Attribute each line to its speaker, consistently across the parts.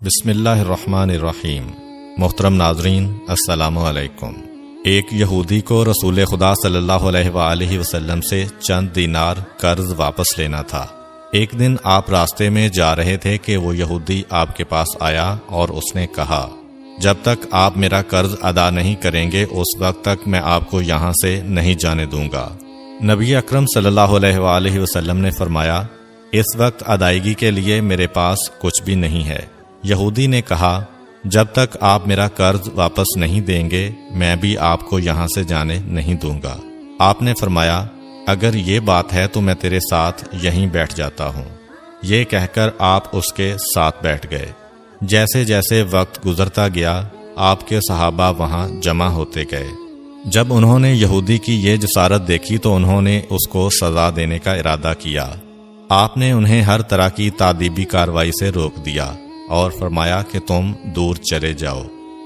Speaker 1: بسم اللہ الرحمن الرحیم۔ محترم ناظرین، السلام علیکم۔ ایک یہودی کو رسول خدا صلی اللہ علیہ وآلہ وسلم سے چند دینار قرض واپس لینا تھا۔ ایک دن آپ راستے میں جا رہے تھے کہ وہ یہودی آپ کے پاس آیا اور اس نے کہا، جب تک آپ میرا قرض ادا نہیں کریں گے اس وقت تک میں آپ کو یہاں سے نہیں جانے دوں گا۔ نبی اکرم صلی اللہ علیہ وآلہ وسلم نے فرمایا، اس وقت ادائیگی کے لیے میرے پاس کچھ بھی نہیں ہے۔ یہودی نے کہا، جب تک آپ میرا قرض واپس نہیں دیں گے میں بھی آپ کو یہاں سے جانے نہیں دوں گا۔ آپ نے فرمایا، اگر یہ بات ہے تو میں تیرے ساتھ یہیں بیٹھ جاتا ہوں۔ یہ کہہ کر آپ اس کے ساتھ بیٹھ گئے۔ جیسے جیسے وقت گزرتا گیا آپ کے صحابہ وہاں جمع ہوتے گئے۔ جب انہوں نے یہودی کی یہ جسارت دیکھی تو انہوں نے اس کو سزا دینے کا ارادہ کیا۔ آپ نے انہیں ہر طرح کی تادیبی کارروائی سے روک دیا اور فرمایا کہ تم دور چلے جاؤ۔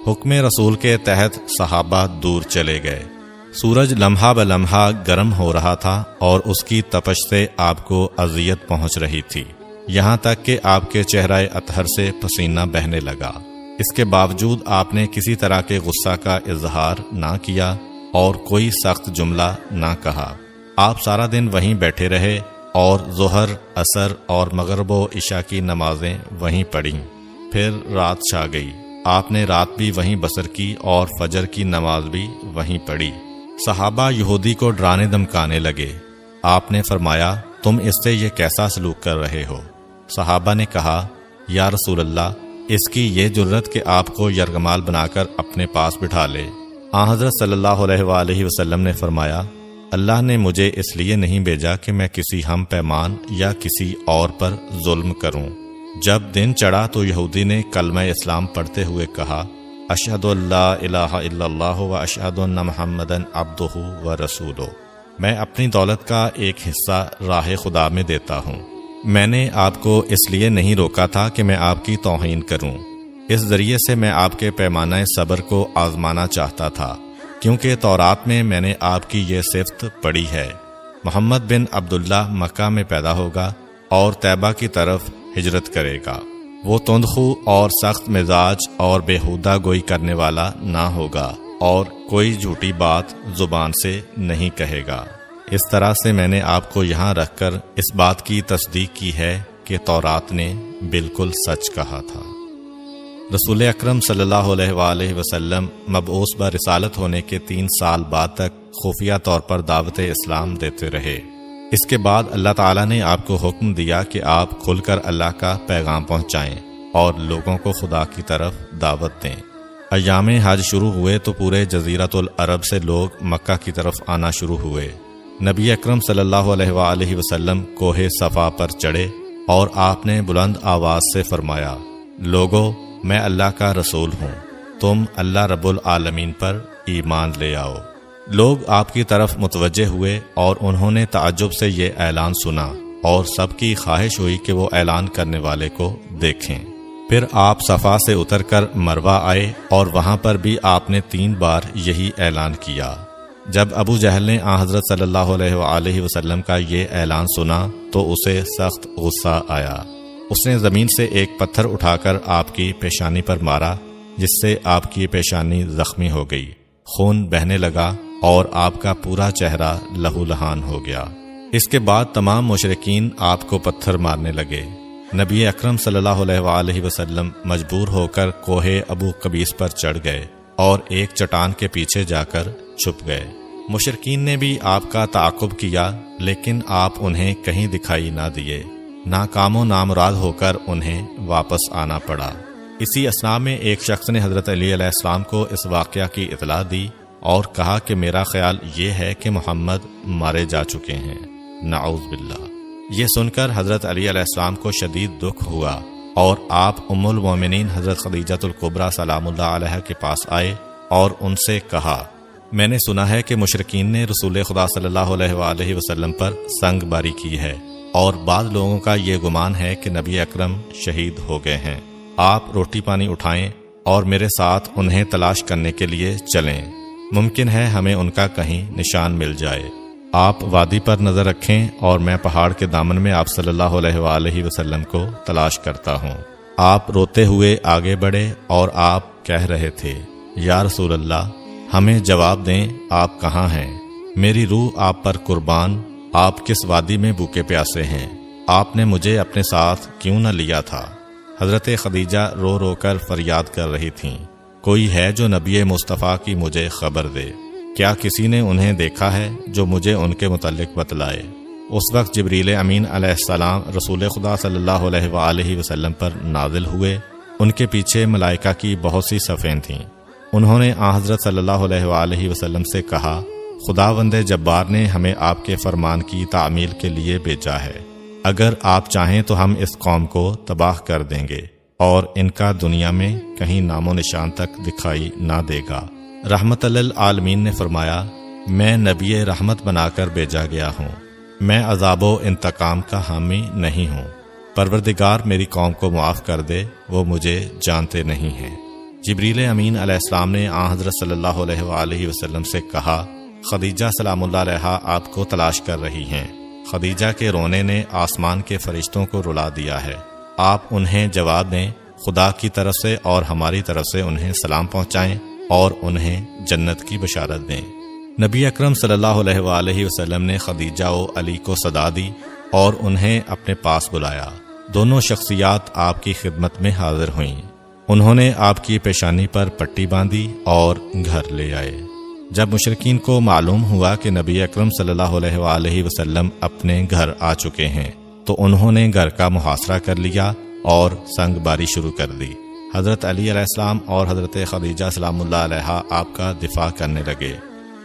Speaker 1: حکم رسول کے تحت صحابہ دور چلے گئے۔ سورج لمحہ بلمحہ گرم ہو رہا تھا اور اس کی تپش سے آپ کو اذیت پہنچ رہی تھی، یہاں تک کہ آپ کے چہرہ اطہر سے پسینہ بہنے لگا۔ اس کے باوجود آپ نے کسی طرح کے غصہ کا اظہار نہ کیا اور کوئی سخت جملہ نہ کہا۔ آپ سارا دن وہیں بیٹھے رہے اور ظہر، عصر اور مغرب و عشاء کی نمازیں وہیں پڑھیں۔ پھر رات چھا گئی۔ آپ نے رات بھی وہیں بسر کی اور فجر کی نماز بھی وہیں پڑھی۔ صحابہ یہودی کو ڈرانے دھمکانے لگے۔ آپ نے فرمایا، تم اس سے یہ کیسا سلوک کر رہے ہو؟ صحابہ نے کہا، یا رسول اللہ، اس کی یہ جرت کہ آپ کو یرغمال بنا کر اپنے پاس بٹھا لے۔ آن حضرت صلی اللہ علیہ وآلہ وسلم نے فرمایا، اللہ نے مجھے اس لیے نہیں بھیجا کہ میں کسی ہم پیمان یا کسی اور پر ظلم کروں۔ جب دن چڑھا تو یہودی نے کلمہ اسلام پڑھتے ہوئے کہا، اشہد ان لا الہ الا اللہ و اشہد ان محمدًا عبدہ و رسولہ۔ میں اپنی دولت کا ایک حصہ راہ خدا میں دیتا ہوں۔ میں نے آپ کو اس لیے نہیں روکا تھا کہ میں آپ کی توہین کروں۔ اس ذریعے سے میں آپ کے پیمانہ صبر کو آزمانا چاہتا تھا، کیونکہ تورات میں نے آپ کی یہ صفت پڑھی ہے، محمد بن عبداللہ مکہ میں پیدا ہوگا اور طیبہ کی طرف ہجرت کرے گا۔ وہ تندخو اور سخت مزاج اور بیہودہ گوئی کرنے والا نہ ہوگا اور کوئی جھوٹی بات زبان سے نہیں کہے گا۔ اس طرح سے میں نے آپ کو یہاں رکھ کر اس بات کی تصدیق کی ہے کہ تورات نے بالکل سچ کہا تھا۔ رسول اکرم صلی اللہ علیہ وآلہ وسلم مبعوث برسالت ہونے کے 3 سال بعد تک خفیہ طور پر دعوت اسلام دیتے رہے۔ اس کے بعد اللہ تعالیٰ نے آپ کو حکم دیا کہ آپ کھل کر اللہ کا پیغام پہنچائیں اور لوگوں کو خدا کی طرف دعوت دیں۔ ایام حج شروع ہوئے تو پورے جزیرۃ العرب سے لوگ مکہ کی طرف آنا شروع ہوئے۔ نبی اکرم صلی اللہ علیہ وآلہ وسلم کوہ صفا پر چڑھے اور آپ نے بلند آواز سے فرمایا، لوگو، میں اللہ کا رسول ہوں، تم اللہ رب العالمین پر ایمان لے آؤ۔ لوگ آپ کی طرف متوجہ ہوئے اور انہوں نے تعجب سے یہ اعلان سنا اور سب کی خواہش ہوئی کہ وہ اعلان کرنے والے کو دیکھیں۔ پھر آپ صفا سے اتر کر مروہ آئے اور وہاں پر بھی آپ نے 3 بار یہی اعلان کیا۔ جب ابو جہل نے آن حضرت صلی اللہ علیہ وآلہ وسلم کا یہ اعلان سنا تو اسے سخت غصہ آیا۔ اس نے زمین سے ایک پتھر اٹھا کر آپ کی پیشانی پر مارا، جس سے آپ کی پیشانی زخمی ہو گئی، خون بہنے لگا اور آپ کا پورا چہرہ لہو لہان ہو گیا۔ اس کے بعد تمام مشرکین آپ کو پتھر مارنے لگے۔ نبی اکرم صلی اللہ علیہ وآلہ وسلم مجبور ہو کر کوہ ابو قبیس پر چڑھ گئے اور ایک چٹان کے پیچھے جا کر چھپ گئے۔ مشرکین نے بھی آپ کا تعاقب کیا لیکن آپ انہیں کہیں دکھائی نہ دیے۔ ناکام و نامراد ہو کر انہیں واپس آنا پڑا۔ اسی اثناء میں ایک شخص نے حضرت علی علیہ السلام کو اس واقعہ کی اطلاع دی اور کہا کہ میرا خیال یہ ہے کہ محمد مارے جا چکے ہیں، نعوذ باللہ۔ یہ سن کر حضرت علی علیہ السلام کو شدید دکھ ہوا اور آپ ام المومنین حضرت خدیجہ الکبریٰ سلام اللہ علیہ کے پاس آئے اور ان سے کہا، میں نے سنا ہے کہ مشرکین نے رسول خدا صلی اللہ علیہ وآلہ وسلم پر سنگ باری کی ہے اور بعض لوگوں کا یہ گمان ہے کہ نبی اکرم شہید ہو گئے ہیں۔ آپ روٹی پانی اٹھائیں اور میرے ساتھ انہیں تلاش کرنے کے لیے چلیں، ممکن ہے ہمیں ان کا کہیں نشان مل جائے۔ آپ وادی پر نظر رکھیں اور میں پہاڑ کے دامن میں آپ صلی اللہ علیہ وآلہ وسلم کو تلاش کرتا ہوں۔ آپ روتے ہوئے آگے بڑھے اور آپ کہہ رہے تھے، یا رسول اللہ، ہمیں جواب دیں، آپ کہاں ہیں؟ میری روح آپ پر قربان، آپ کس وادی میں بھوکے پیاسے ہیں؟ آپ نے مجھے اپنے ساتھ کیوں نہ لیا تھا؟ حضرت خدیجہ رو رو کر فریاد کر رہی تھیں، کوئی ہے جو نبی مصطفیٰ کی مجھے خبر دے؟ کیا کسی نے انہیں دیکھا ہے جو مجھے ان کے متعلق بتلائے؟ اس وقت جبریل امین علیہ السلام رسول خدا صلی اللہ علیہ وآلہ وسلم پر نازل ہوئے۔ ان کے پیچھے ملائکہ کی بہت سی صفیں تھیں۔ انہوں نے حضرت صلی اللہ علیہ وآلہ وسلم سے کہا، خداوند جبار نے ہمیں آپ کے فرمان کی تعمیل کے لیے بھیجا ہے۔ اگر آپ چاہیں تو ہم اس قوم کو تباہ کر دیں گے اور ان کا دنیا میں کہیں نام و نشان تک دکھائی نہ دے گا۔ رحمت للعالمین نے فرمایا، میں نبی رحمت بنا کر بھیجا گیا ہوں، میں عذاب و انتقام کا حامی نہیں ہوں۔ پروردگار میری قوم کو معاف کر دے، وہ مجھے جانتے نہیں ہیں۔ جبریل امین علیہ السلام نے حضرت صلی اللہ علیہ وآلہ وسلم سے کہا، خدیجہ سلام اللہ علیہا آپ کو تلاش کر رہی ہیں۔ خدیجہ کے رونے نے آسمان کے فرشتوں کو رلا دیا ہے، آپ انہیں جواب دیں، خدا کی طرف سے اور ہماری طرف سے انہیں سلام پہنچائیں اور انہیں جنت کی بشارت دیں۔ نبی اکرم صلی اللہ علیہ وآلہ وسلم نے خدیجہ و علی کو صدا دی اور انہیں اپنے پاس بلایا۔ دونوں شخصیات آپ کی خدمت میں حاضر ہوئیں۔ انہوں نے آپ کی پیشانی پر پٹی باندھی اور گھر لے آئے۔ جب مشرکین کو معلوم ہوا کہ نبی اکرم صلی اللہ علیہ وآلہ وسلم اپنے گھر آ چکے ہیں تو انہوں نے گھر کا محاصرہ کر لیا اور سنگ باری شروع کر دی۔ حضرت علی علیہ السلام اور حضرت خدیجہ سلام اللہ علیہا آپ کا دفاع کرنے لگے۔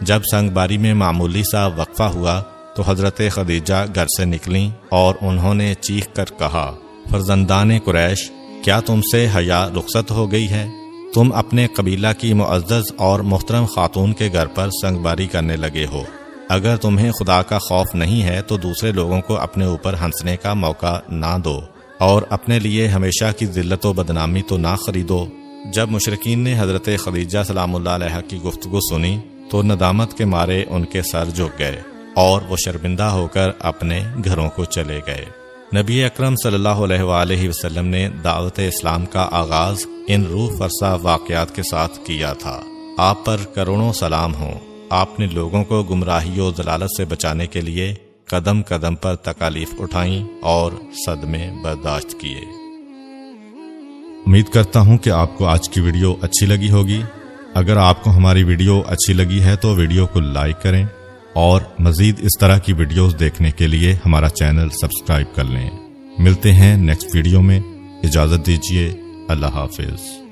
Speaker 1: جب سنگ باری میں معمولی سا وقفہ ہوا تو حضرت خدیجہ گھر سے نکلیں اور انہوں نے چیخ کر کہا، فرزندان قریش، کیا تم سے حیا رخصت ہو گئی ہے؟ تم اپنے قبیلہ کی معزز اور محترم خاتون کے گھر پر سنگ باری کرنے لگے ہو۔ اگر تمہیں خدا کا خوف نہیں ہے تو دوسرے لوگوں کو اپنے اوپر ہنسنے کا موقع نہ دو اور اپنے لیے ہمیشہ کی ذلت و بدنامی تو نہ خریدو۔ جب مشرکین نے حضرت خدیجہ سلام اللہ علیہا کی گفتگو سنی تو ندامت کے مارے ان کے سر جھک گئے اور وہ شرمندہ ہو کر اپنے گھروں کو چلے گئے۔ نبی اکرم صلی اللہ علیہ وآلہ وسلم نے دعوت اسلام کا آغاز ان روح فرسا واقعات کے ساتھ کیا تھا۔ آپ پر کروڑوں سلام ہوں۔ آپ نے لوگوں کو گمراہی و ضلالت سے بچانے کے لیے قدم قدم پر تکالیف اٹھائیں اور صدمے برداشت کیے۔
Speaker 2: امید کرتا ہوں کہ آپ کو آج کی ویڈیو اچھی لگی ہوگی۔ اگر آپ کو ہماری ویڈیو اچھی لگی ہے تو ویڈیو کو لائک کریں اور مزید اس طرح کی ویڈیوز دیکھنے کے لیے ہمارا چینل سبسکرائب کر لیں۔ ملتے ہیں نیکسٹ ویڈیو میں، اجازت دیجیے، اللہ حافظ۔